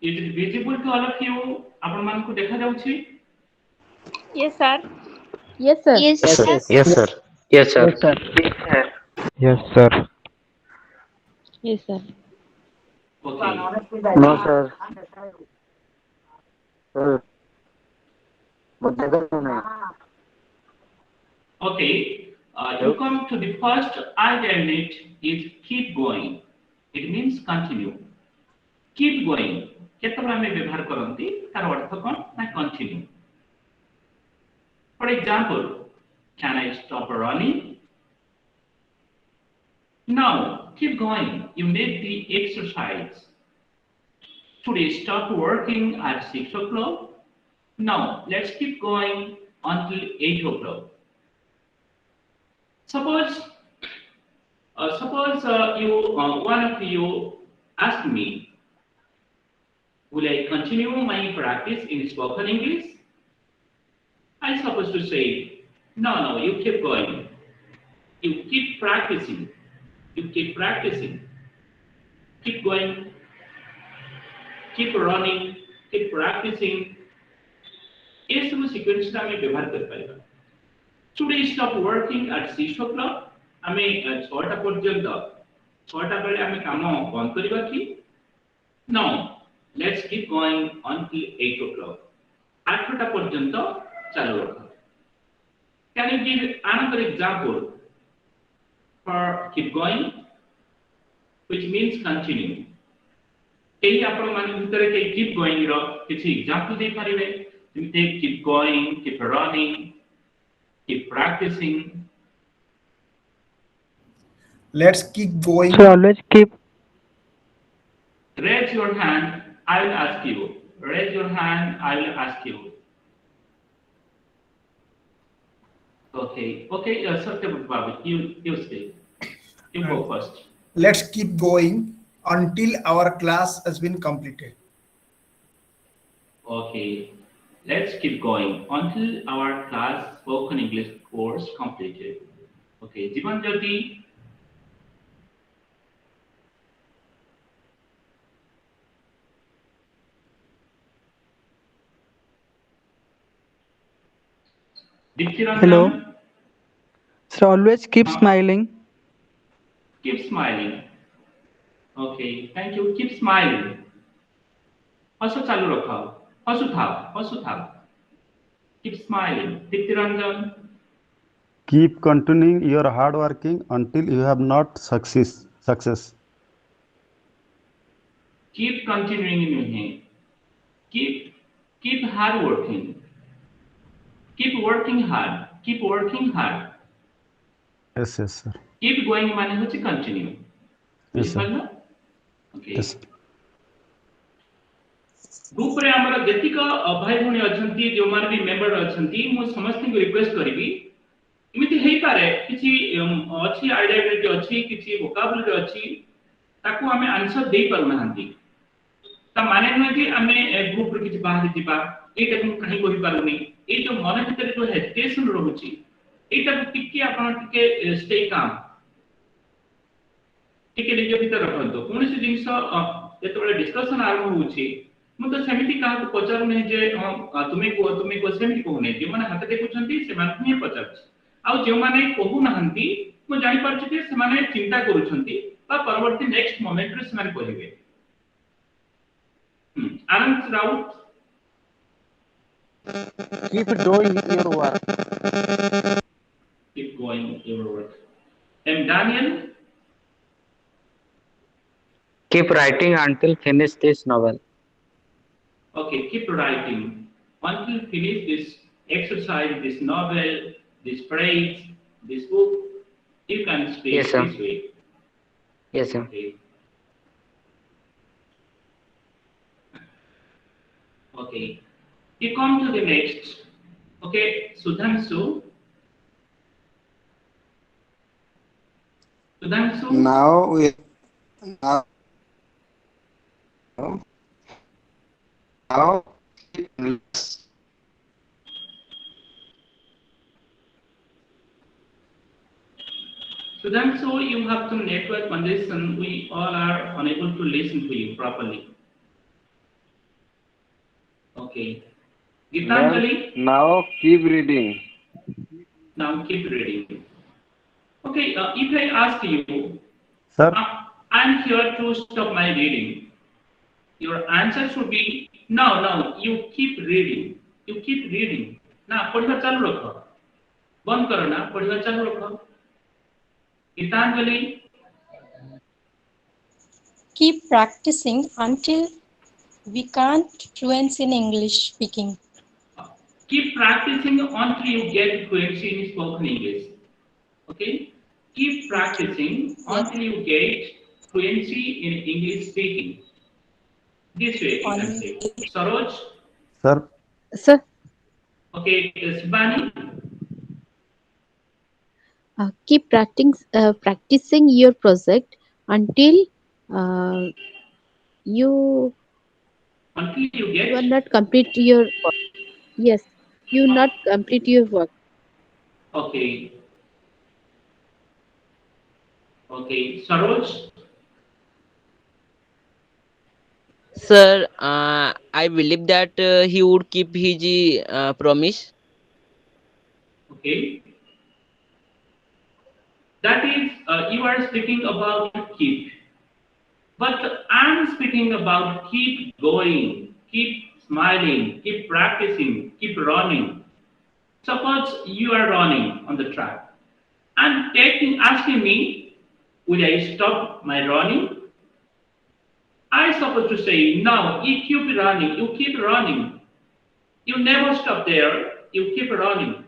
Is it visible to all of you? आपण मान को देखा जाउछि? Yes, sir. Yes, sir. Yes, Yes, sir. sir. Yes, sir. Yes, sir. Yes, sir. Yes, sir. Yes, sir. Okay. No, sir. Sir. But Okay. You come to the first alternate is keep going. It means continue. Keep going. केतबेला में व्यवहार करंती तार अर्थ कोन ना continue. For example, can I stop running? No, keep going. You need the exercise. Should I stop working at 6 o'clock? No, let's keep going until 8 o'clock. Suppose one of you ask me, will I continue my practice in spoken English? I supposed to say, no, you keep going. You keep practicing. You keep practicing. Keep going. Keep running. Keep practicing. ये सब sequence में व्यवहार कर पाएगा. Should I stop working at 6 o'clock? आमे 6टा पर्यंत 6टा बेले आमे काम बंद करिबा कि? No. Let's keep going until 8 o'clock. 8टा पर्यंत चालू रखा. Can you give another example for keep going, which means continue? एही आपण माने भितर के keep going रो किछि एग्जांपल दे परिबे? जेमिते keep going, keep running, keep practicing. Let's keep going. So always keep. Raise your hand, I will ask you. Raise your hand, I will ask you. Okay, Satyabut Babu, you speak. You go first. Let's keep going until our class has been completed. Okay, let's keep going until our class spoken English course completed. Okay, Jivan Jyoti. Hello. So always keep smiling. Keep smiling. Okay, thank you. Keep smiling. हंसो चालू रखाओ. हंसो थाओ. Keep smiling. Diptiranjan. Keep continuing your hard working until you have not success. Keep continuing in here. Keep hard working. Keep working hard. Keep working hard. Yes, sir. Keep going माने होची continue. Yes, sir. Okay. Yes. Group रे हमरा जतिक भाई भणी अछंती जो माने भी member अछंती मु समस्त को रिक्वेस्ट करिवि इमिति हेई पारे किछि अछि आइडेंटिटी अछि किछि वोकाबुलरी अछि ताकू हमें आंसर देई पारु नहंती ता माने न कि हमें ग्रुप रे किछि बाहर दिबा एटा को कहि कहि पारुनी ए जो मन भीतर जो हेजिटेशन रहउची एटा को टिके आपण टिके स्टे काम टिके निज भीतर रखंतो कोनसी जिंस जेतबेले डिस्कशन आरंभ होउची मु तो सेमिति का को पचार नै जे तुमे को सेमिति को नै जे माने हाथ देखुछंती से माने ही पचार आ जे माने कहू नहंती मु जानि पारछि कि से माने चिंता करूछंती बा परवर्ती नेक्स्ट मोमेंट रे से माने कहिबे. आनंद Raut. Keep doing your work. Keep going your work. And Daniel. Keep writing until finish this novel. Okay, keep writing until finish this exercise, this novel, this phrase, this book. You can speak Yes, sir. this way. Yes, sir. Okay. Okay. You come to the next. Okay, Sudhanshu. Now Sudhanshu, you have some network congestion. We all are unable to listen to you properly. Okay. Gitanjali, Now keep reading. now keep reading. Okay, if I ask you, Sir, I'm here to stop my reading. Your answer should be no, no. You keep reading. You keep reading. ना पढ़िवा चालू रखो. बंद करो ना पढ़िवा चालू रखो. Geetanjali. Keep practicing until we can't fluency in English speaking. Keep practicing until you get fluency in spoken English. Okay? Keep practicing until you get fluency in English speaking. This way you can say. Saroj? sir, Sir, Okay, Shibani? keep practicing your project until you Until you are get. not complete your work. Yes, you not complete your work. Okay. Okay, Saroj? Sir, I believe that he would keep his promise. Okay. That is, you are speaking about keep. But I'm speaking about keep going, keep smiling, keep practicing, keep running. Suppose you are running on the track and asking me, will I stop my running? I supposed to say, no, you keep running, you keep running. You never stop there, you keep running.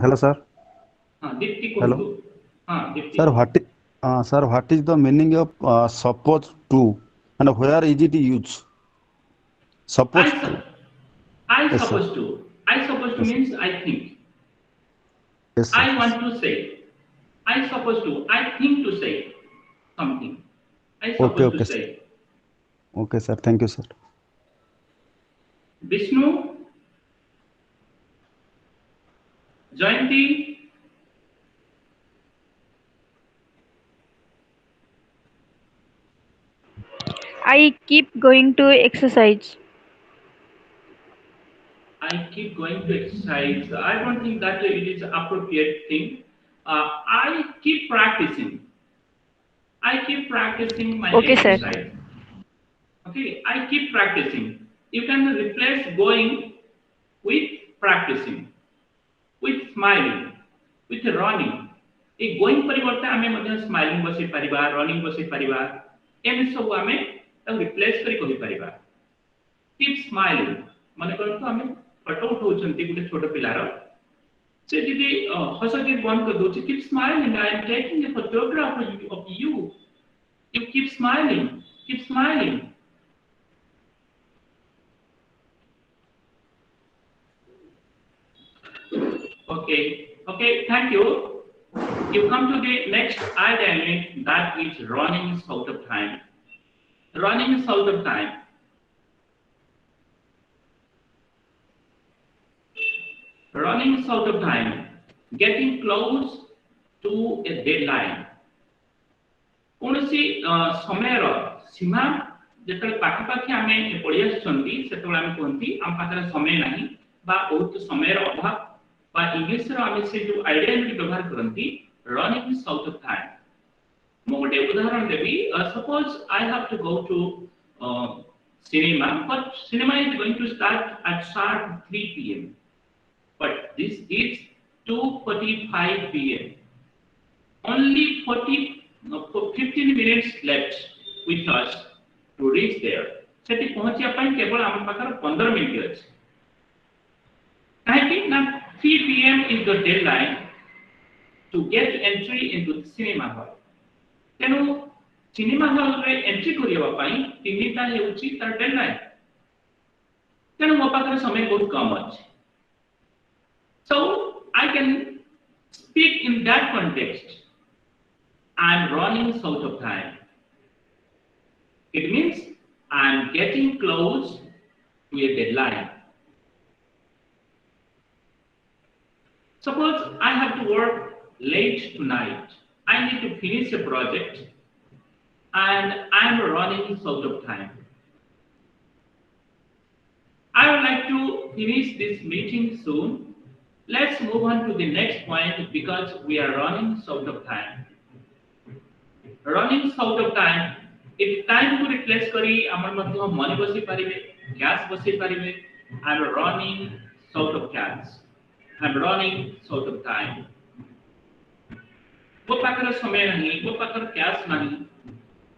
hello, sir. Dipti Hello. Kundu. Dipti. Sir, what is the meaning of suppose to, and where is it used? Suppose to. I Yes, sir. supposed to. I supposed to Yes. means I think. Yes, sir. I want to say. I supposed to. I think to say something. I supposed Okay, to sir. say. Okay, sir. Thank you, sir. Vishnu. Jayanti. I keep going to exercise. I keep going to exercise. I don't think that it is appropriate thing. I keep practicing. I keep practicing my Okay, sir. exercise. Okay, I keep practicing. You can replace going with practicing, with smiling, with running. A going परिवर्ते आमे मध्य smiling बसे परिवार, running बसे परिवार. M सब आमे तब replace करी कोही परिवार. Keep smiling. माने कौन तो आमे फोटो उठाउछन्ती गुटे छोटो पिलार. से दिदी हसके बंद कर दोछि. Keep smiling. I am taking a photograph of you. You keep smiling. Keep smiling. Okay, thank you. You come to the next idea, that is running is out of time. Running is out of time. Running is out of time. Getting close to a deadline. कौनसी समयर सीमा जेतले पाखापाखि आमे पढ़ी आछंती सेतले आमे कहंती आम पाखरे समय नाही बा बहुत समयर अभाव बा इंग्लिश रो आमे से जो आइडेंटिटी व्यवहार करंती running is out of time मो गोटे उदाहरण देबी suppose I have to go to cinema but cinema is going to start at sharp 3 p.m. but this is 2:45 p.m. only 15 minutes left with us to reach there. सेठी पहुंचिया पाई केवल हम पाखर 15 minute अछि काहे ना 3 p.m. is the deadline to get entry into the cinema hall. तेनु cinema hall रे entry करिया पाई 3 टा हेउची तार डेडलाइन तेनु मो पाखर समय बहुत कम अछि. So I can speak in that context. I'm running out of time. It means I'm getting close to a deadline. Suppose I have to work late tonight. I need to finish a project and I'm running short of time. I would like to finish this meeting soon. Let's move on to the next point because we are running short of time. Running short of time, if time को replace करी हमर मध्य money बसी पारिबे, gas बसी पारिबे. I'm running short of gas. I'm running short of time. वो पाकर समय नहीं, वो पाकर cash नहीं,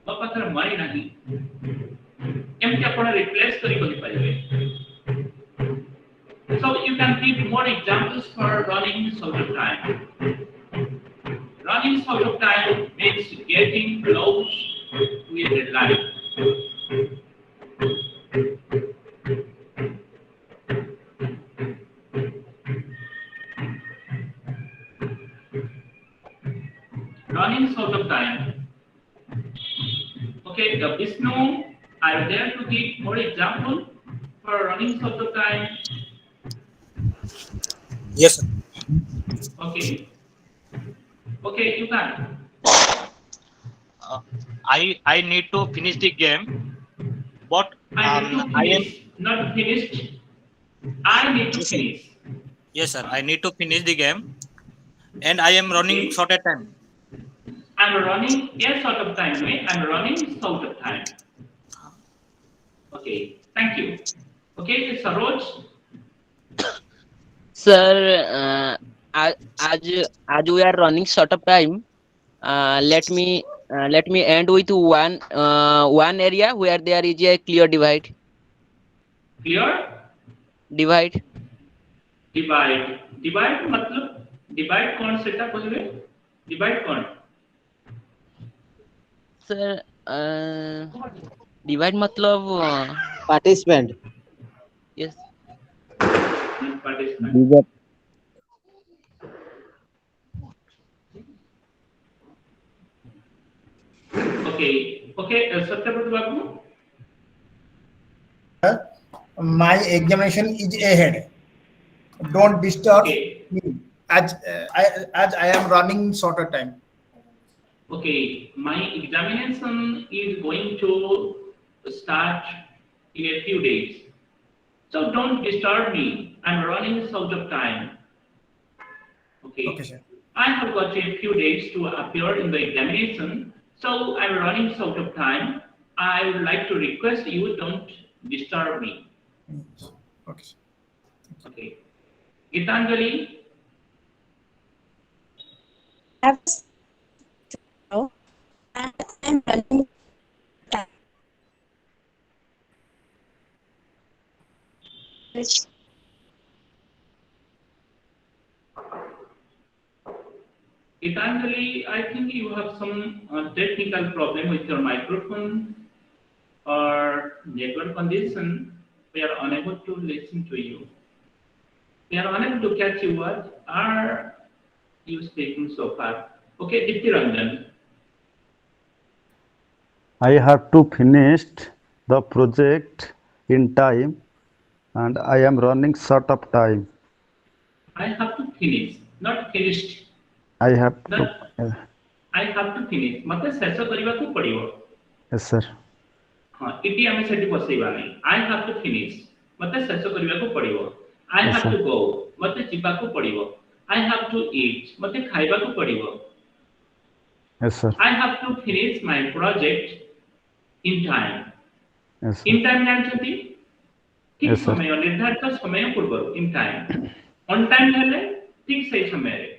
वो पाकर money नहीं. एमती आपण replace करी कहि पारिबे. So you can give more examples for running short of time. Running short of time means getting close to a deadline. Running short of time. Okay, Vishnu, are you there to give more example for running short of time? Yes, sir. Okay. Okay, you can. I need to finish the game, but I need to finish, not finished. I need to finish. Yes, sir. I need to finish the game, and I am running short of time. I'm running short of time. Right? I'm running short of time. Okay, thank you. Okay, Saroj. Sir, as we are running short of time, let me end with one area where there is a clear divide. Clear? Divide. Divide मतलब divide कौन सेटा कहले? Divide कौन? Sir, divide मतलब Participant. yes. Participant. Okay, Satyabrat Babu. My examination is ahead. Don't disturb me as I am running shorter time. Okay, my examination is going to start in a few days. So don't disturb me. I'm running short of time. Okay. Okay, sir. I have got a few days to appear in the examination. So I'm running short of time. I would like to request you don't disturb me. Okay, sir. Okay. Gitanjali. I'm running time. Gitanjali, I think you have some technical problem with your microphone or network condition. We are unable to listen to you. We are unable to catch you. What are you speaking so far? Okay, Dipti Ranjan. I have to finish the project in time and I am running short of time. I have to finish, not finished. I have to. I have to finish. मते शेष करिवा को पड़िबो. Yes, sir. हां इति आमे सेठी बसैबा नै. I have to finish. मते शेष करिवा को पड़िबो. I Yes, have sir. to go. मते जिबा को पड़िबो. I have to eat. मते खाइबा को पड़िबो. Yes, sir. I have to finish my project in time. Yes, sir. In time जानछथि? ठीक Yes, sir. समय निर्धारित समय पूर्व in time. On time हेले ठीक सही समय रे.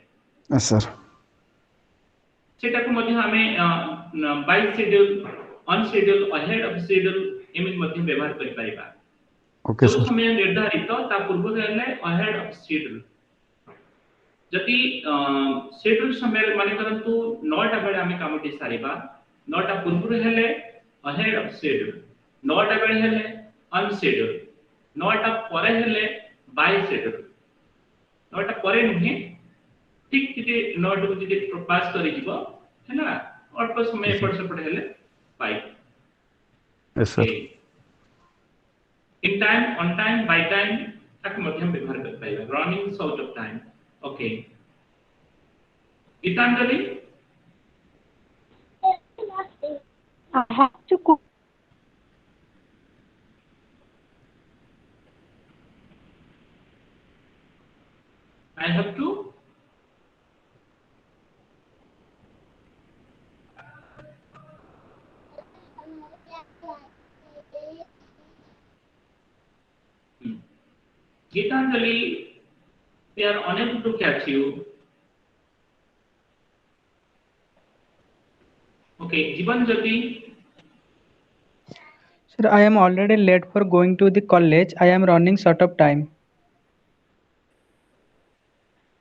Yes, sir. सेटा को मध्ये हमें by schedule, on schedule, ahead of schedule एमित मध्ये व्यवहार करि परिबा. Okay, जो sir. समय निर्धारित ता पूर्व हेले ahead of schedule. जति schedule समय माने करंतु 9 टा बेले हमें कामटी सारिबा. 9 टा पूर्व हेले ahead of schedule. 9 टा बेले हेले on schedule. 9 टा परे हेले by schedule. 9 टा परे नुहे ठीक किते 9 टा जति पास करि जिवो हैना अल्प समय एपट सेपट हेले by. Yes, sir. In time, on time, by time, तक मध्यम व्यवहार कर पाएगा. Running short of time. Okay. Gitanjali? I have to cook. I have to? Gitanjali, we are unable to catch you. Okay, Jibanjati? Sir, I am already late for going to the college. I am running short of time.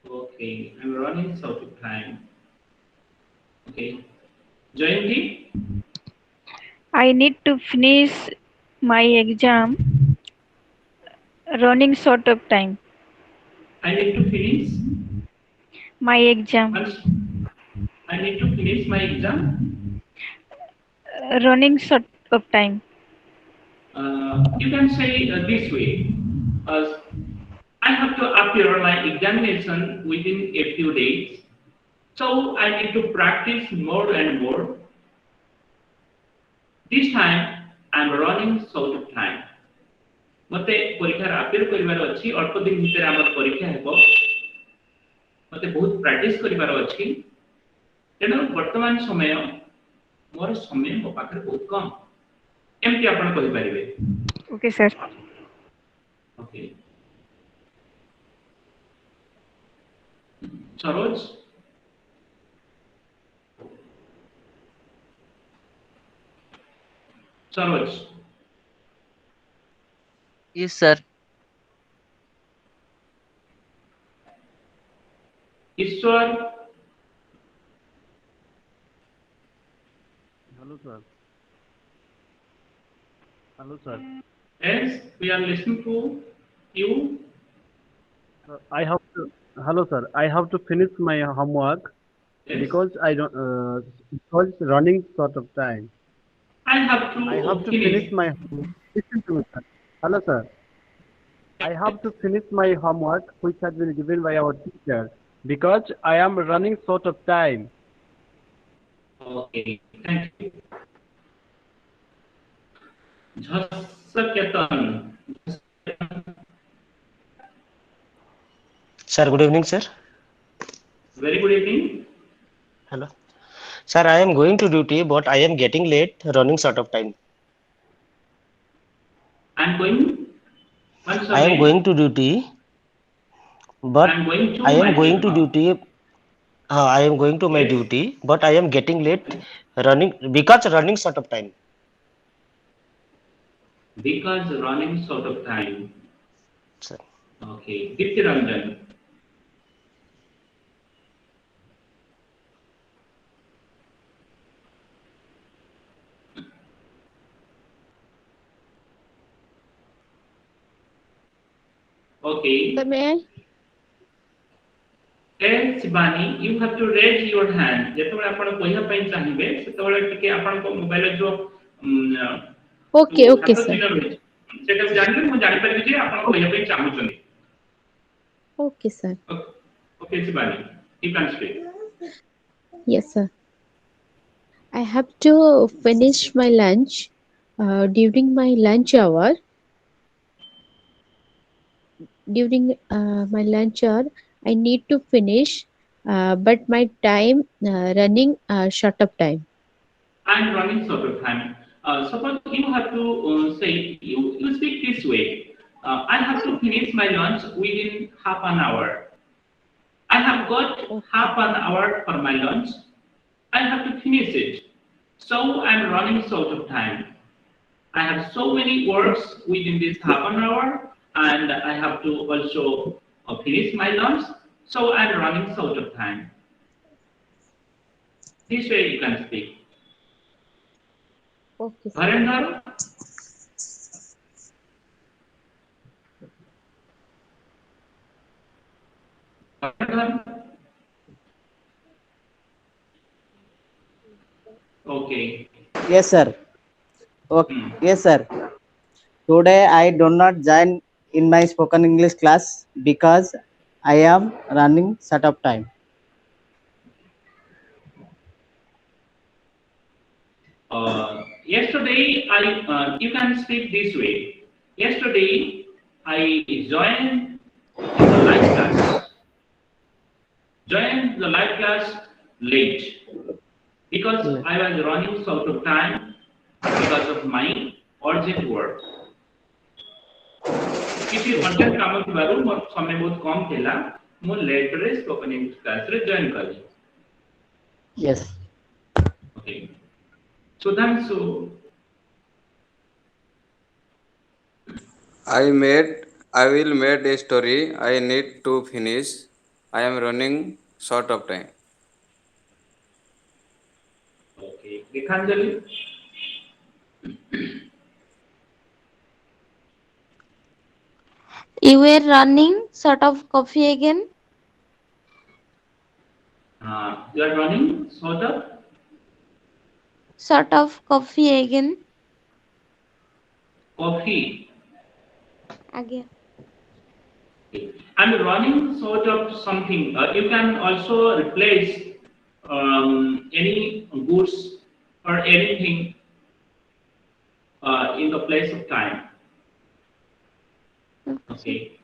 Okay, I'm running out of time. Okay. Jayanti? I need to finish my exam. Running short of time. I need to finish. My exam. I need to finish my exam. Running short of time. You can say this way. I have to appear my examination within a few days. So I need to practice more and more. This time I'm running short of time. मते परीक्षा appear करिवार अछि अल्प दिन भितर हमर परीक्षा हेबो मते बहुत प्रैक्टिस करिवार अछि तेनो वर्तमान समय मोर समय मो पाखर बहुत कम एमति आपण कहि परिबे Okay, sir. Okay Saroj Saroj Yes, sir. Ishwar Hello, sir. Hello, sir. yes we are listening to you I have to. Hello, sir. I have to finish my homework yes. because I don't. Because it's running short of time. I have to finish my. Listen to me, sir. Hello, sir. I have to finish my homework, which has been given by our teacher, because I am running short of time. Okay, thank you. Jhasaketan. Sir, good evening, sir. Very good evening. Hello. Sir, I am going to duty, but I am getting late, running short of time. I'm going. Once I am again, going to duty, but I'm going to I my am going to duty. duty. I am going to my Yes. duty, but I am getting late, because running short of time. Because running short of time. Sir. Okay, Dipti Ranjan. Okay. Sir, may I? Yes, Shivani, you have to raise your hand. जेतबे आपण कहिया पई चाहिबे सेतबे टिके आपण को mobile जो Okay, okay, sir. सेटा जानबे मु जानि परबे जे आपण कहिया पई चाहउछनी Okay, sir. Okay, Shivani, you can speak. Yes, sir. I have to finish my lunch. During my lunch hour, I need to finish, but my time running short of time. I'm running short of time. Suppose you have to say, you speak this way. I have to finish my lunch within half an hour. I have got half an hour for my lunch. I have to finish it. So I'm running short of time. I have so many works within this half an hour, and I have to also finish my lunch. So I'm running short of time. This way you can speak. Okay, sir. Bharendra? Okay. Yes, sir. Okay. Yes, sir. Today I do not join in my spoken English class because I am running short of time. Yesterday, you can speak this way. Yesterday, I joined the live class. Joined the live class late because I was running short of time because of my urgent work. किसी urgent काम थिबारु मोर समय बहुत कम थिला मु late रे spoken English class रे join करी. Yes. Okay. Sudhanshu. I will make a story. I need to finish. I am running short of time. Okay. Gekhanjali. You were running short of coffee again? You are running short of? Short of coffee again? Coffee. Again. I'm running short of something. You can also replace any goods or anything in the place of time. Okay.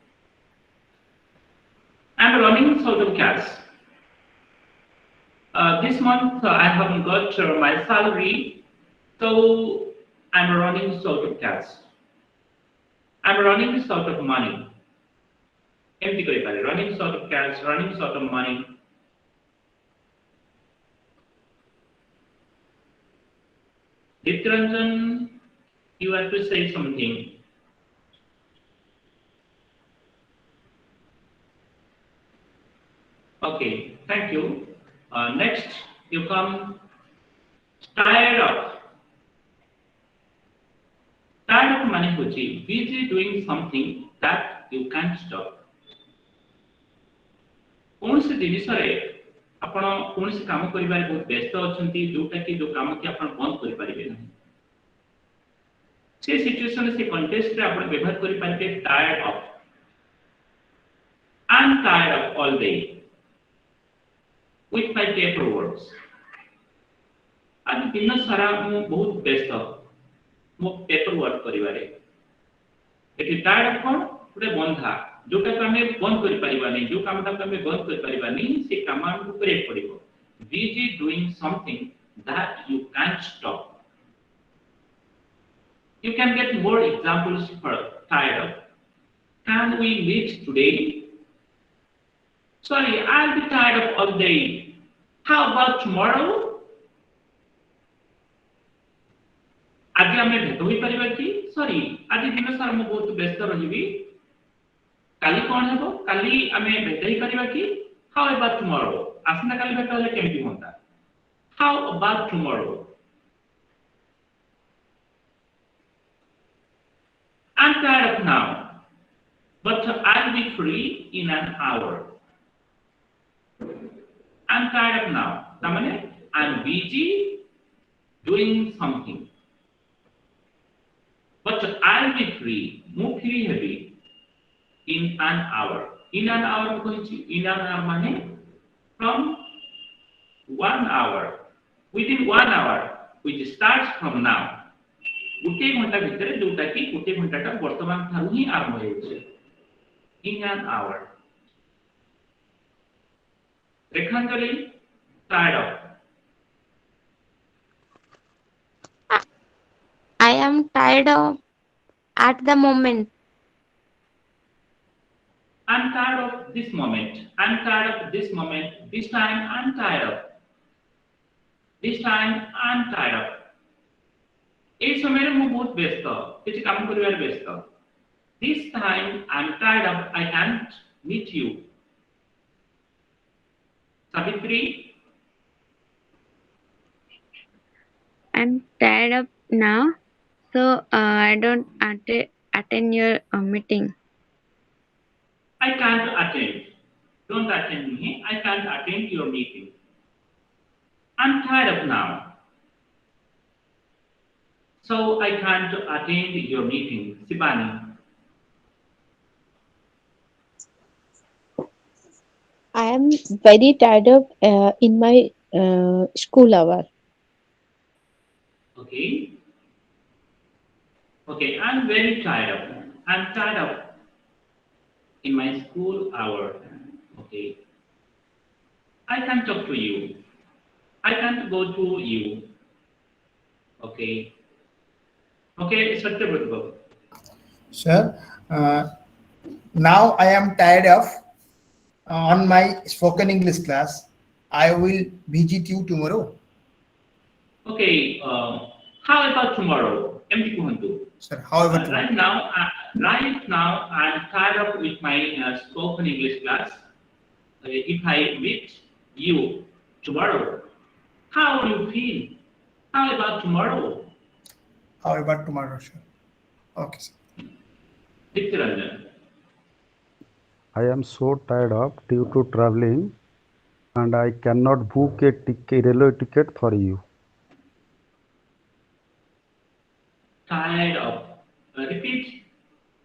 I'm running short of cash. This month I haven't got my salary, so I'm running short of cash. I'm running short of money. Empty kare running short of cash, running short of money. Ditranjan, you have to say something. Okay, thank you. Next, you come tired of. Tired of money hochi, busy doing something that you can't stop. कौन से जिनिस रे आपण कौन से काम करिबार बहुत व्यस्त अछंती जोटा कि जो काम कि आपण बंद करि परिबे नहीं से सिचुएशन से कॉन्टेक्स्ट रे आपण व्यवहार करि पारबे tired of I am tired of all day with my paper works आज दिन सारा मु बहुत व्यस्त मो पेपर वर्क करिबारे एटी टायर्ड ऑफ कोन पुरे बंधा जोटा को हमें बंद कर परिबानी जो काम ता हमें बंद कर परिबानी से काम को करे पड़िबो busy doing something that you can't stop. You can get more examples for tired of. Can we meet today? Sorry, I'll be tired of all day. How about tomorrow? आज हमें भेट होई परिबा कि सॉरी आज दिन सारा मु बहुत व्यस्त रहिबी काली कौन है वो काली हमें भेट ही परिबा कि हाउ अबाउट टुमारो आसना काली भेट होले केमती होता how about tomorrow I'm tired of now but I'll be free in an hour. I'm tired of now तामाने I'm busy doing something but I'll be free मु free heavy in an hour. In an hour in an hour माने from 1 hour. Within 1 hour which starts from now. गोटे घंटा भितर जोटा कि गोटे घंटाटा वर्तमान थारु ही आरंभ होइछे. In an hour. रेखांजलि tired of. I am tired of at the moment. I'm tired of this moment. I'm tired of this moment. This time I'm tired of. This time I'm tired of. ए समय रे मु बहुत व्यस्त किछि काम करिवार व्यस्त. This time I'm tired of. I can't meet you. Savitri, I'm tired of now, so I don't attend your meeting. I can't attend. Don't attend me. I can't attend your meeting. I'm tired of now. So I can't attend your meeting. Sibani. am very tired of in my school hour. Okay. Okay, I'm very tired of. I'm tired of in my school hour. Okay. I can't talk to you. I can't go to you. Okay. Okay, Satyabrat. Sir, now I am tired of on my spoken English class. I will visit you tomorrow. Okay, how about tomorrow? Empty kuhantu. Sir, however, Right now, I'm tied up with my spoken English class. If I meet you tomorrow, how do you feel? How about tomorrow? how about tomorrow, sir? Okay, sir. Diptiranjan. I am so tired of due to traveling and I cannot book a railway ticket for you. Tired of. Repeat.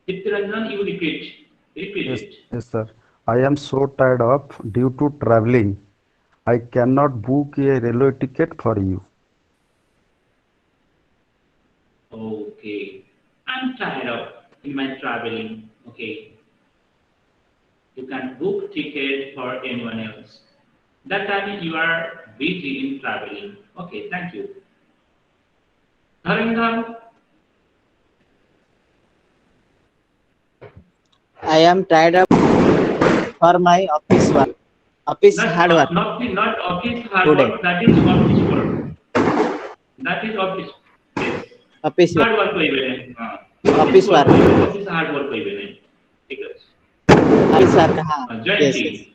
Diptiranjan, you repeat. Repeat Yes, it. yes, sir. I am so tired of due to traveling. I cannot book a railway ticket for you. Okay. I'm tired of in my traveling. Okay. You can book ticket for anyone else. That time you are busy in traveling. Okay, thank you. Dharendra, I am tired of for my office work. Office hard work not office hard today. work, that is office work. That is office. Yes. Office work. Hard work hoibe na. Office work. Office hard work hoibe na. ठीक है. Office work. Yes, yes. Jayanti.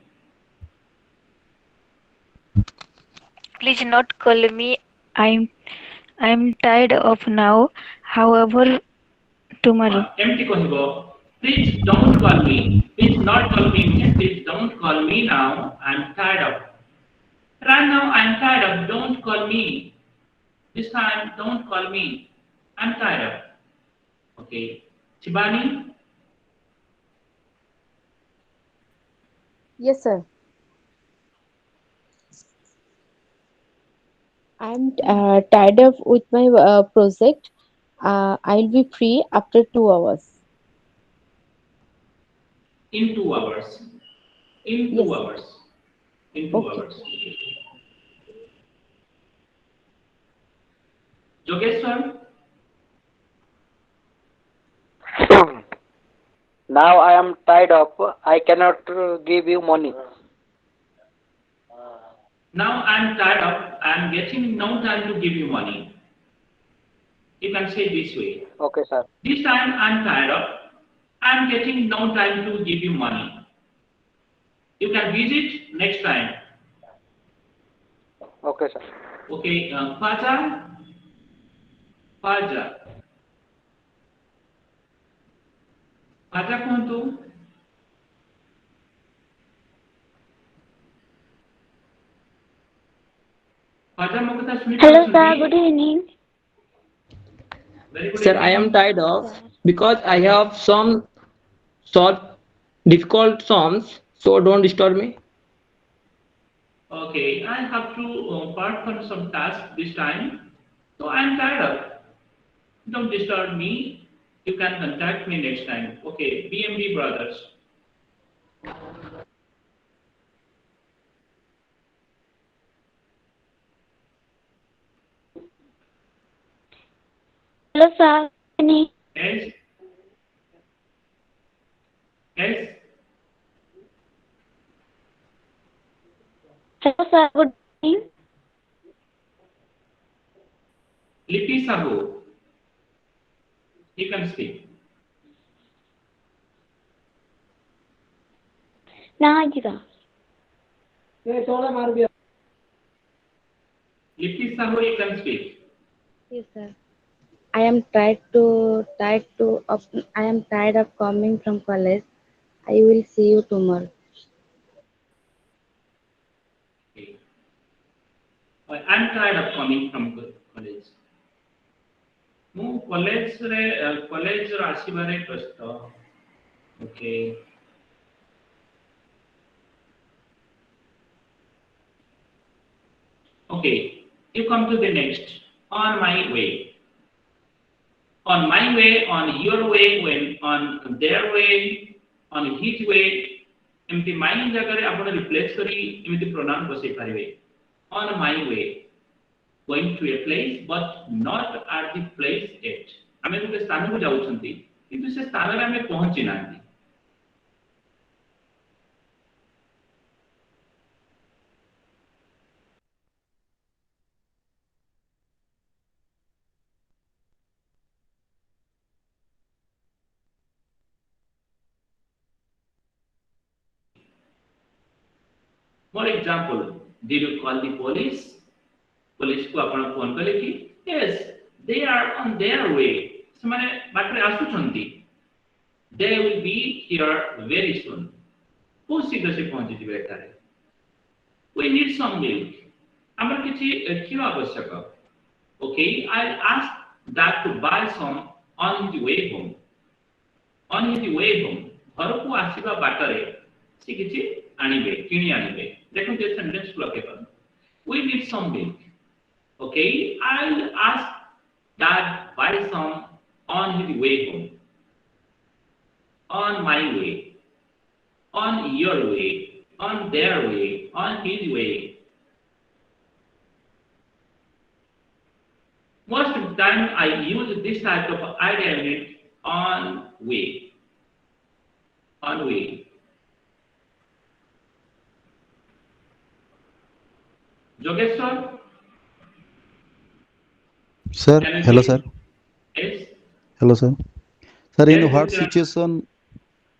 Please not call me. I'm tired of now. However, tomorrow. Empty କହିବ. Please don't call me. Please not call me. Please don't call me now. I'm tired of. Right now I'm tired of. Don't call me. This time don't call me. I'm tired of. Okay. Shibani? Yes, sir. I'm tied up with my project. I'll be free after 2 hours. In 2 hours. In 2 Yes. hours. In 2 Okay. hours. Jogeshwar? Now I am tied up. I cannot give you money. Now I'm tired of. I'm getting no time to give you money. You can say this way. Okay, sir. This time I'm tired of. I'm getting no time to give you money. You can visit next time. Okay, sir. Okay, Faja? Faja. Faja kuhantu? Faja mo kata suni Hello, sir. Good evening. Very good Sir, I evening. am tired of because I have some solve difficult sums, so don't disturb me. Okay, I have to perform some task this time, so I'm tired of. Don't disturb me. You can contact me next time. Okay, BMB brothers. Hello, sir. Good evening. Yes. Yes. Hello, sir. Good evening. Lipi Sahu. You can speak. Najira. Lipi Sahu, you can speak. Yes, sir. I am tired of coming from college. I will see you tomorrow. Okay. I'm tired of coming from college. ମୁଁ କଲେଜରେ ଆସିବାରେ ବ୍ୟସ୍ତ. Okay. Okay, you come to the next. On my way. On my way, on your way, when on their way, on his way. एमती माई जगह आप replace करी एमती pronoun बसई पारे on my way going to a place but not at the place at आमे गोटे स्थान को जाउछंती किंतु से स्थान रे आमे पहुंची नांती For example, did you call the police? Police को आपण फोन कले कि yes, they are on their way. समाने बाटरे आसुछंती. They will be here very soon. बहुत शीघ्र से पहुंची जिबे एठारे. We need some milk. हमर किछि क्षीर आवश्यक. Okay, I'll ask that to buy some on his way home. On his way home. घर को आसीबा बाटरे से किछि आनिबे किनी आनिबे. देखो this sentence को लगे पर we need some milk. Okay, I'll ask dad buy some on his way home. On my way, on your way, on their way, on his way. Most of the time I use this type of idea unit on way. On way. Jogeshwar? Sir, hello sir. Yes. Hello sir. Sir, in Yes, what sir. situation?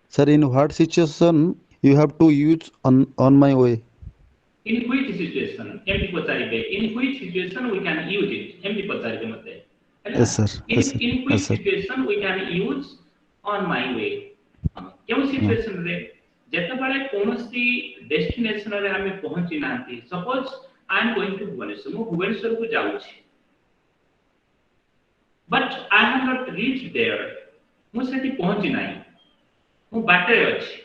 Sir, in what situation you have to use on my way? In which situation? एमटी पचारिबे. In which situation we can use it? एमटी पचारिबे मते. Yes sir. Yes sir. In which Yes sir. situation we can use on my way? केउ situation रे जेते बारे कोनोसी डेस्टिनेशन रे हमें पहुंची नांती. Suppose I am going to Bhubaneswar. मु भुवनेश्वर को जाउछि. But I have not reached there. मु सेठी पहुंची नाही. मु बाटे अछि.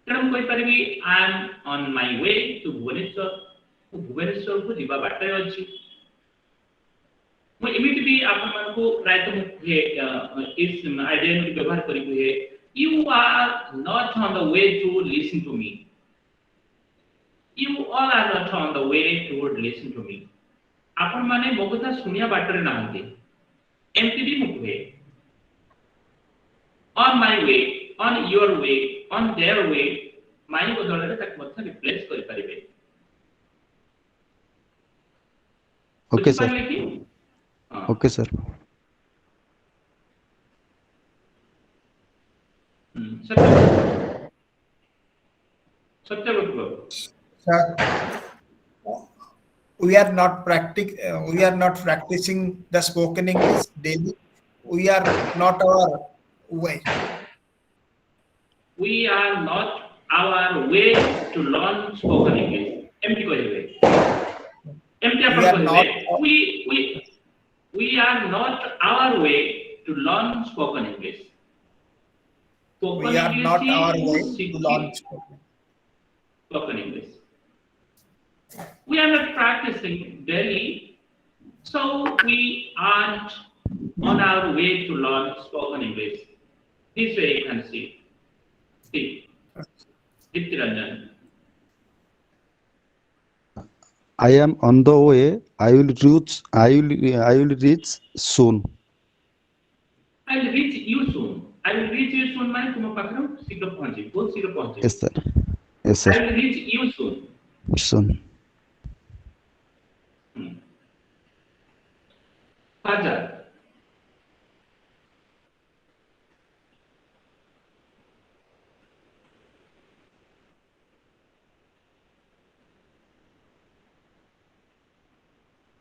तेणु मु कहि परिबी I am on my way to Bhubaneswar. मु भुवनेश्वर को जिबा बाटे अछि. मु इमिडिएटली भी आपण मन को प्राय तो मु इस आइडिया को व्यवहार करि हे you are not on the way to listen to me. You all are not on the way to listen to me. आपण माने मो कथा सुनिया बाटरे नाहंती. एमटी भी मुक हे. On my way, on your way, on their way, my बदलरे तक मत replace करि परिबे. Okay sir. Okay sir. Sir, we are not practicing the spoken English daily. We are not our way. We are not our way to learn spoken English. एमटी कहिबे. एमटी आपण कहिबे. We are not our way to learn spoken English. We are not our way to learn spoken English. We are not practicing daily, so we aren't on our way to learn spoken English. This way you can see. See, Diptiranjan. I am on the way. I will reach soon. I will reach you soon. I will reach you soon. माने तुम पाखरो शीघ्र पहुंचे. बहुत शीघ्र पहुंचे. Yes sir. Yes sir. I will reach you soon. Soon. Fajar.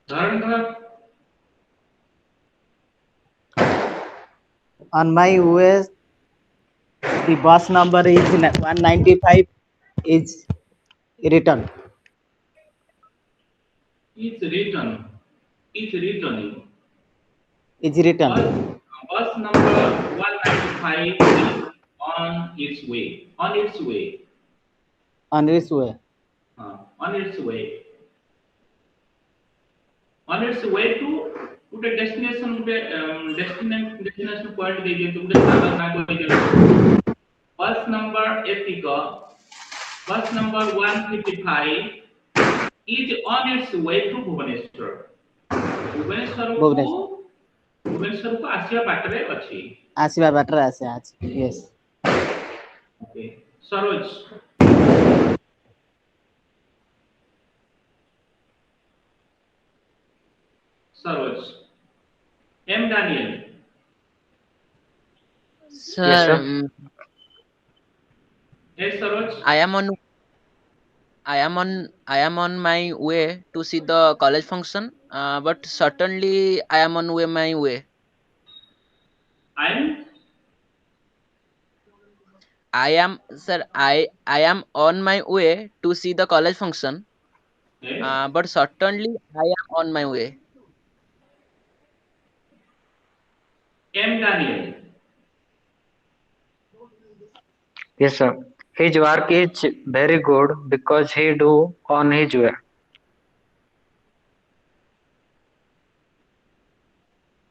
Dharandhar. On my way, the bus number is 195 is written. It's written. It's returning. Is written. Bus number 195 is on its way. On its way. On its way. On its way. on its way to ଗୋଟେ destination point ଦେଇ ଦିଅନ୍ତୁ ଗୋଟେ ସ୍ଥାନ ନା କହିଦିଅନ୍ତୁ bus number ଏତିକ bus number 155 is on its way to Bhubaneswar Bhubaneswar को आसिया बाटरे अछि आसिबा बाटरे आसे आज yes okay Saroj am Daniel sir. Yes Saroj I am on my way to see the college function, but certainly I am on my way. I am sir. I am on my way to see the college function, but certainly I am on my way. M Daniel. Yes, sir. His work is very good because he do on his way.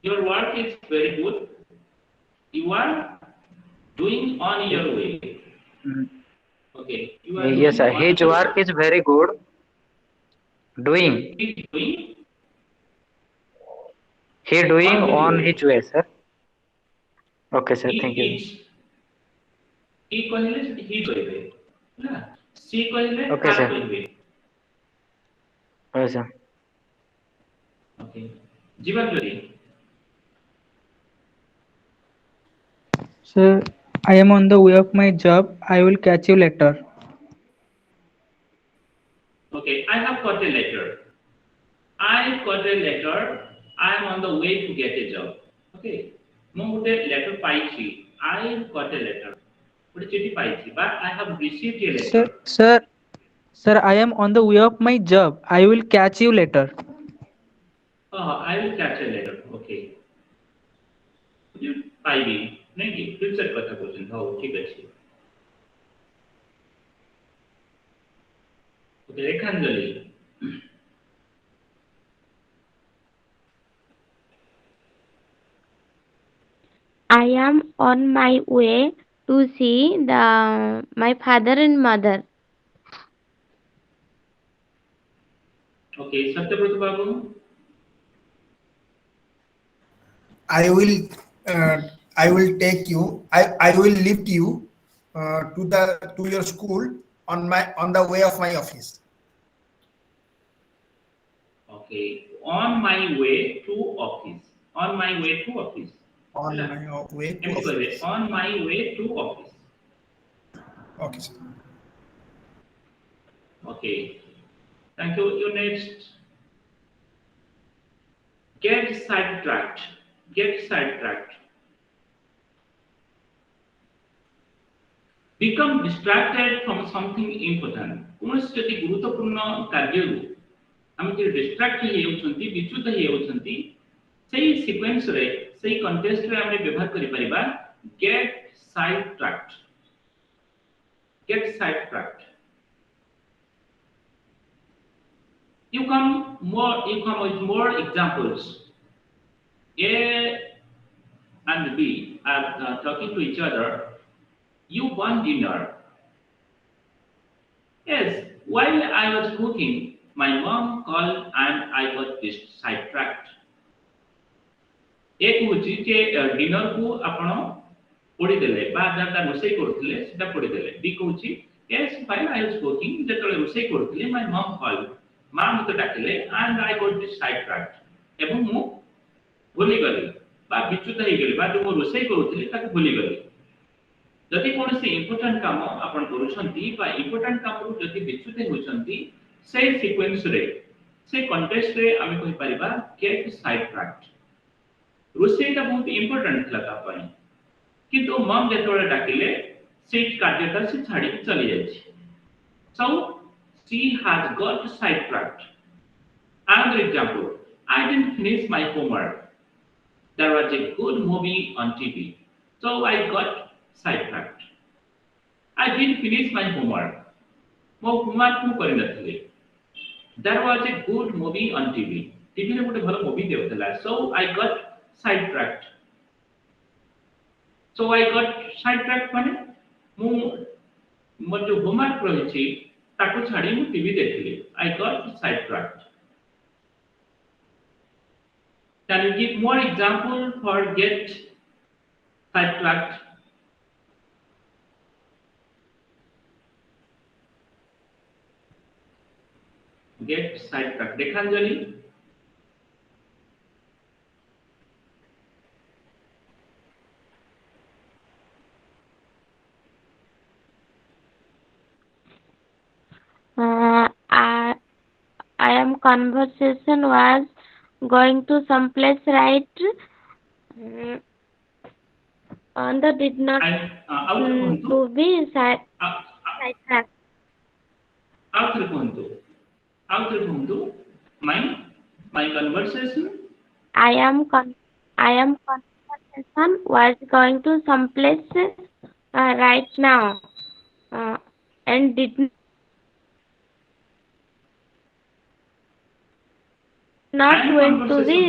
Your work is very good. You are doing on your way. Okay. You are Yes, sir. His work is very good. Doing. He doing on his way, sir. Okay, sir. Thank you. He कहले he कहबे ना सी कहले Okay, sir. कहबे Okay, sir. Okay. Jeevan Jyoti Sir, I am on the way of my job. I will catch you later. Okay, I have got a letter. I got a letter. I am on the way to get a job. Okay. ମୁଁ ଗୋଟେ letter ପାଇଛି. I got a letter. ଗୋଟେ ଚିଠି ପାଇଛି ବା I have received a letter. Sir, I am on the way of my job. I will catch you later. I will catch a letter. Okay. You ପାଇବି नहीं कि future କଥା କହୁଛନ୍ତି ହଉ ଠିକ ଅଛି. Okay, ରେଖାଞ୍ଜଳି. I am on my way to see my father and mother. Okay, Satyabrata Babu. I will take you. I will lift you to your school on the way of my office. Okay, on my way to office. On my way to office. On my way to office. On my way to office. Okay, sir. Okay. Thank you. You next. Get sidetracked. Get sidetracked. Become distracted from something important. कौनसी जति गुरुत्वपूर्ण कार्य हम जे distract ही होउछंती विच्युत ही होउछंती सेही sequence रे सेही context रे हम व्यवहार करि परिबा gate साइडट्रैक्ड. Get sidetracked. You come with more examples. A and B are talking to each other. You want dinner. Yes, while I was cooking, my mom called and I got sidetracked. एक होची जे dinner को आपण पड़ी देले बा दादा रोसई करथिले सेटा पड़ी देले. बी होची yes, while I was cooking, जेतले रोसई करथिले my mom called. मां मते डाकिले and I got sidetracked. एवं मु भूली गली बा विच्युत हे गेली बा जो मो रोसई करथिले ताको भूली गली. जदि कोनसी इंपोर्टेंट काम आपण करूछंती बा इंपोर्टेंट काम रु जदि विच्युत होछंती से सीक्वेंस रे से कॉन्टेक्स्ट रे आमे कहि परिबा गेट साइडट्रैक्ड. रोसईटा बहुत इंपोर्टेंट लगा पाई किंतु मम जेतोले डाकिले से कार्यटा से छाड़ी चली जायछि. So she has got sidetracked. Another example, I didn't finish my homework. There was a good movie on TV, so I got sidetracked. I didn't finish my homework. Mo homework ko kari nathile. There was a good movie on TV. TV रे गोटे भलो movie देउतला so I got sidetracked माने मु मोर जो homework रहिछि ताको छाडी मु टीवी देखली I got sidetracked can you give more example for get sidetracked get sidetracked देखांजलि I am conversation was going to some place right on the did not to be sidetracked. After Kundu, my conversation. I am conversation was going to some place right now and did not went to the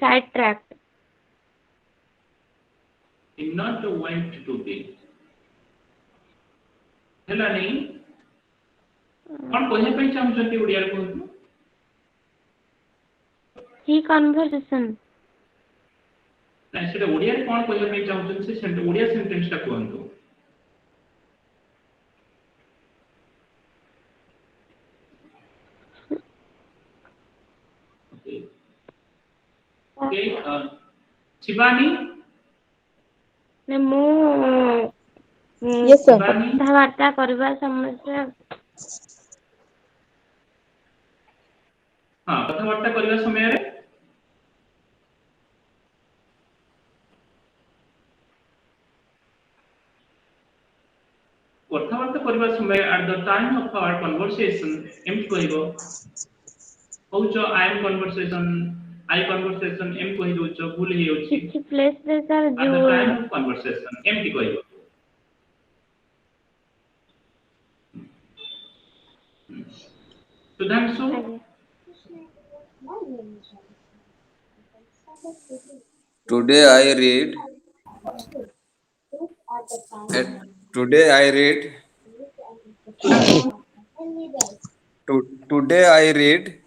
sidetracked. Did not went to be. ହେଲା नहीं कौन कहै पे चाहछन्ती ओडिया रे कहू He conversation. नहीं सेटा ओडिया रे कोन कहै पे चाहछन्ती से सेंट ओडिया सेंटेंस टा कहंतु ओके शिवानी ने मु Yes, sir. कथावार्ता करबा समस्या हां कथावार्ता करबा समय रे कथावार्ता करबा समय at the time of our conversation एम कहबो कहउचो आई कन्वर्सेशन एम कहि दोचो भूल हे होची किछि प्लेस रे sir at the time of conversation एम की कहबो Sudhanshu Today I read. Today I read. Today I read.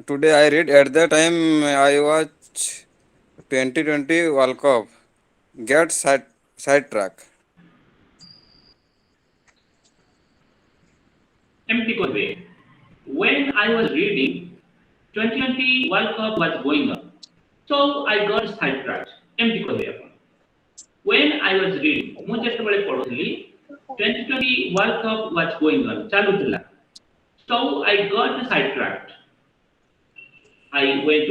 Today I read. At the time I watch 2020 World Cup. Get sidetrack. Empty copy. When I was reading, 2020 World Cup was going on, so I got sidetracked. Empty copy. When I was reading, ମୁଁ ଯେତେବେଳେ ପଢୁଥିଲି 2020 World Cup was going on, ଚାଲୁଥିଲା. So I got sidetracked. I went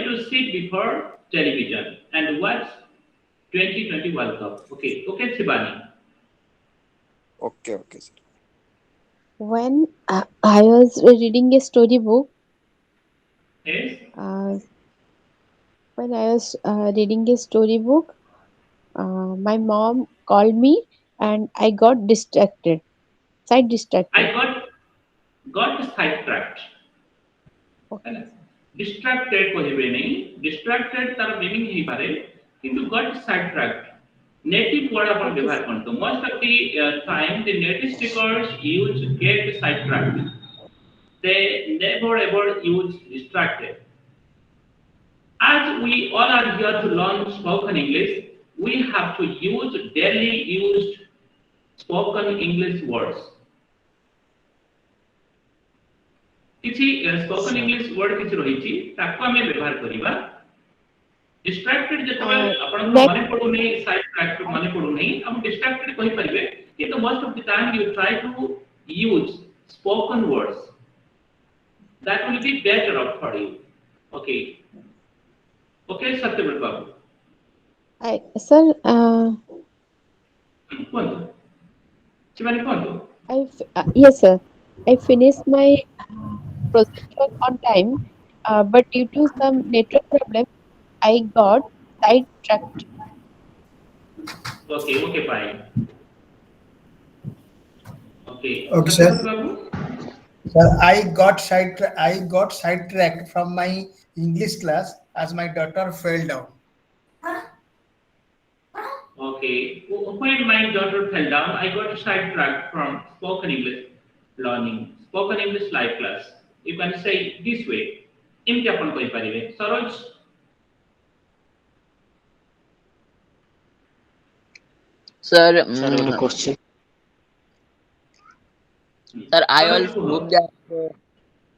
to sit before television and watch 2020 World Cup. Okay, Shivani. Okay, sir. When I was reading a storybook, Yes. when I was reading a storybook, my mom called me and I got distracted. I got sidetracked. Okay. Distracted कहबे नहीं. Distracted तार meaning ही पारे किंतु got sidetracked. Native word अपन व्यवहार करते हैं. Most of the time the native speakers use get sidetracked. They never ever use distracted. As we all are here to learn spoken English, we have to use daily used spoken English words. किसी spoken English word किसी रही ताको हमें व्यवहार करिबा. Distracted जेतबेले आपण माने पडु नै sidetracked माने पडु नै हम distracted कहि परिबे कि तो most of the time you try to use spoken words that will be better off for you. Okay Satyavrat babu Sir, cone Shivani cone yes sir, I finished my project work on time, but due to some network problem I got sidetracked. Okay, fine. Okay, sir. I got sidetracked from my English class as my daughter fell down. Okay. When my daughter fell down, I got sidetracked from spoken English learning, spoken English live class. You can say this way. एमती आपण कहि परिबे Saroj Sir, Sir, I have a question. sir, I will prove that.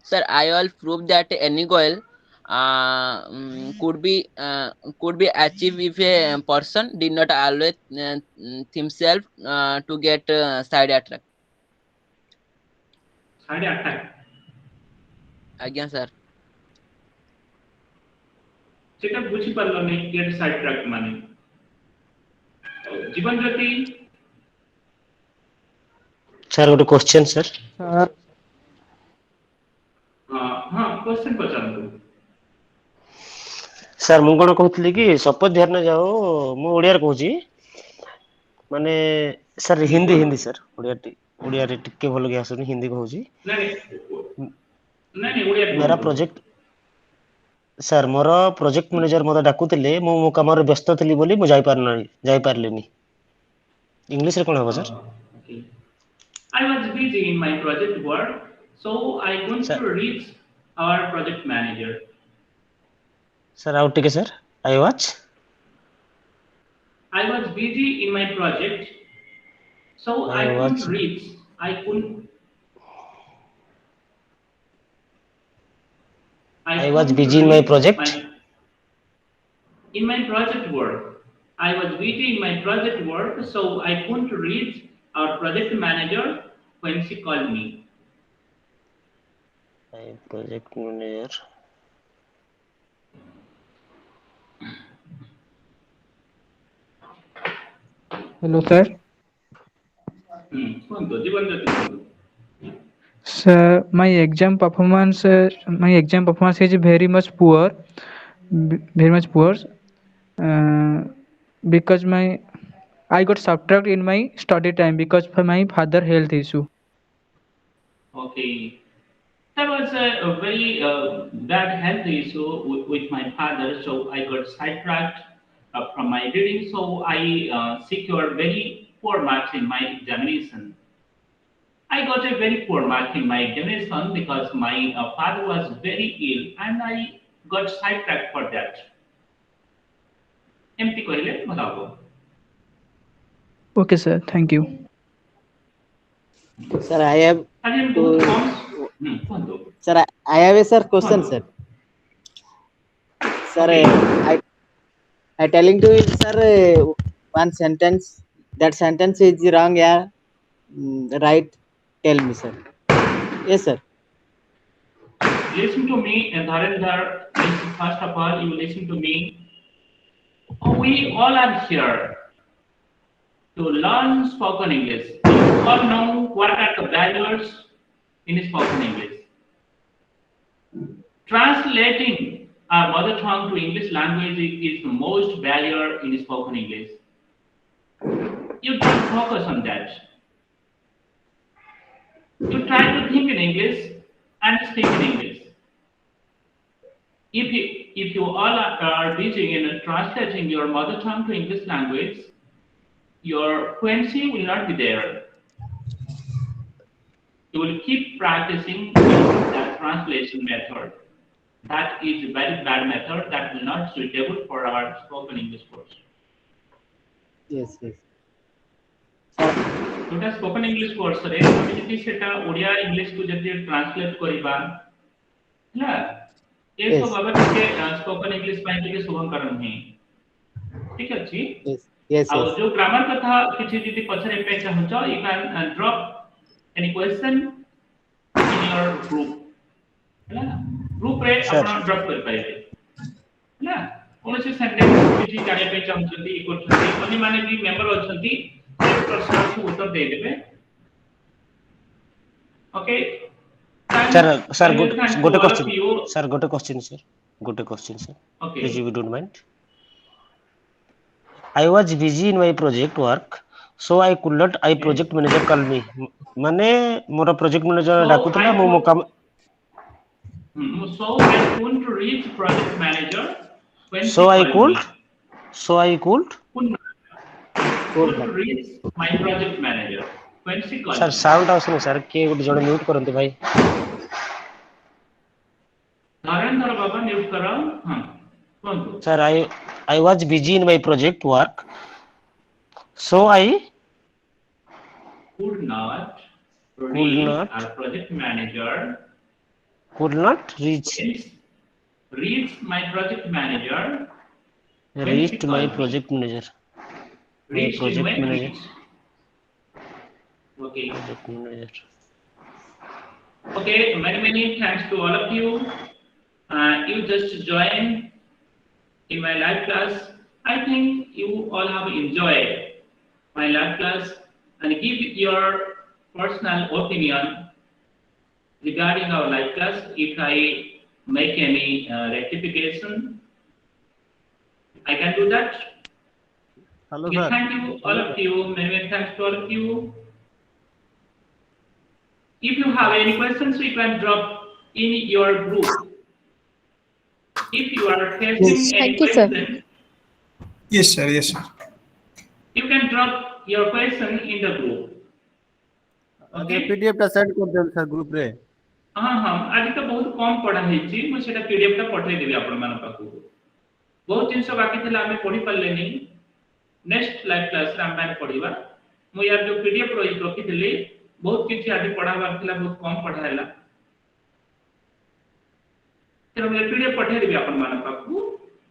Sir, I will prove that any goal could be achieved if a person did not always himself to get side attract. साढ़े आठ Again, sir. সেটা বুঝি পারলো না gate side track মানে জীবন জ্যোতি Sir, I have a question, sir. हाँ question पचारନ୍ତୁ Sir, ମୁଁ କଣ କହୁଥିଲି କି ସପୋଜ ଧ୍ୟାନ ଯାଉ ମୁଁ ଓଡ଼ିଆରେ କହୁଛି ମାନେ ସାର୍ ହିନ୍ଦୀ ସାର୍ ଓଡ଼ିଆରେ ଟିକେ ଭଲ କି ଆସୁନି ହିନ୍ଦୀ କହୁଛି मेरा प्रोजेक्ट ସାର୍ ମୋର ପ୍ରୋଜେକ୍ଟ ମ୍ୟାନେଜର ମୋତେ ଡାକୁଥିଲେ ମୁଁ ମୋ କାମରେ ବ୍ୟସ୍ତ ଥିଲି ବୋଲି ମୁଁ ଯାଇପାରିଲିନି ଇଂଲିଶରେ କ'ଣ ହେବ sir I was busy in my project work so I couldn't reach our project manager sir ଆଉ ଟିକେ sir I was busy in my project so I couldn't reach I was busy in my project. In my project work. I was busy in my project work, so I couldn't reach our project manager when she called me. My project manager. Hello, sir. Sir, my exam performance is very much poor, because I got subtracted in my study time because of my father health issue. Okay, that was a very bad health issue with my father, so I got sidetracked from my reading, so I secured very poor marks in my examination. I got a very poor mark in my examination because my father was very ill and I got sidetracked for that. एमती कहले बताओ. Okay, sir. Thank you. Sir, I have Sir, I have a question, sir. Sir, I telling to you, sir, one sentence. That sentence is wrong, yeah. Right. Tell me, sir. Yes, sir. Listen to me, Dharinder. First of all, you listen to me. We all are here to learn spoken English. You all know what are the barriers in spoken English. Translating our mother tongue to English language is the most barrier in spoken English. You don't focus on that. You try to think in English and speak in English. If you all are busy in translating your mother tongue to English language, your fluency will not be there. You will keep practicing that translation method. That is a very bad method that will not suitable for our spoken English course. Yes. जोटा spoken English course रे community सेटा Odia English को जदि translate करबा हला ए सब बाबा के spoken English pine के शुभंकरण है ठीक अछि yes आ जो ग्रामर कथा किछि जदि पछरे पे चाहछ you can drop any question in your group हला ग्रुप रे आपण ड्रॉप कर पाइबे हला कोनोसी सेंटेंस किछि जाने पे चाहछथि इ करछथि अन्य माने भी मेंबर अछथि प्रश्न को उत्तर दे देबे ओके सर गोटे question sir okay if you don't mind I was busy in my project work So I could not. I project manager call me. माने मोरा project manager डाकुतला मो मो काम. So I couldn't reach project manager when So she I called could. me. So I could. Couldn't reach my project manager when she called Sir me. sound आउसने sir के good जोड़े mute करंतु भाई. धरेंद्र बाबा mute करो. हाँ कौन? Sir I was busy in my project work. So I Could not Could reach not. our project manager. could not reach Reach my project manager. when she reached my called me. project manager. My Reached project when manager. reached. Okay. Project manager. Okay. Many thanks to all of you. You just joined in my live class. I think you all have enjoyed my live class and give your personal opinion regarding our live class. If I make any rectification, I can do that. Hello, Okay, sir. thank you, all of you. Many thanks to all of you. If you have any questions, you can drop in your group. If you are facing Yes. any Thank you, sir. question, Yes, sir. Yes, sir. you can drop your question in the group. अरे PDF टा send कर then sir group रे. हाँ हाँ आज तो बहुत कम पढ़ा है मुझे PDF टा पठाई देबी आपण मान पाखु. बहुत जिनस बाकी थिला हमें पढ़ी पारले नहीं. नेक्स्ट लाइव क्लास रे हम पढ़ीबा. मु यार जो PDF रखी थिले बहुत किछि आज पढ़ाबार थिला बहुत कम पढ़ाइला. तेरे मैं PDF पठाई देबी आपण मान पाखु.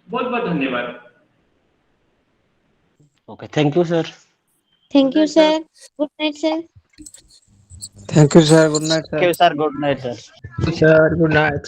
बहुत बहुत धन्यवाद. Okay, thank you, sir. Thank you, sir. Good night, sir. Thank you, sir. Good night, sir. Thank you, sir. Good night, sir. Sir, good night.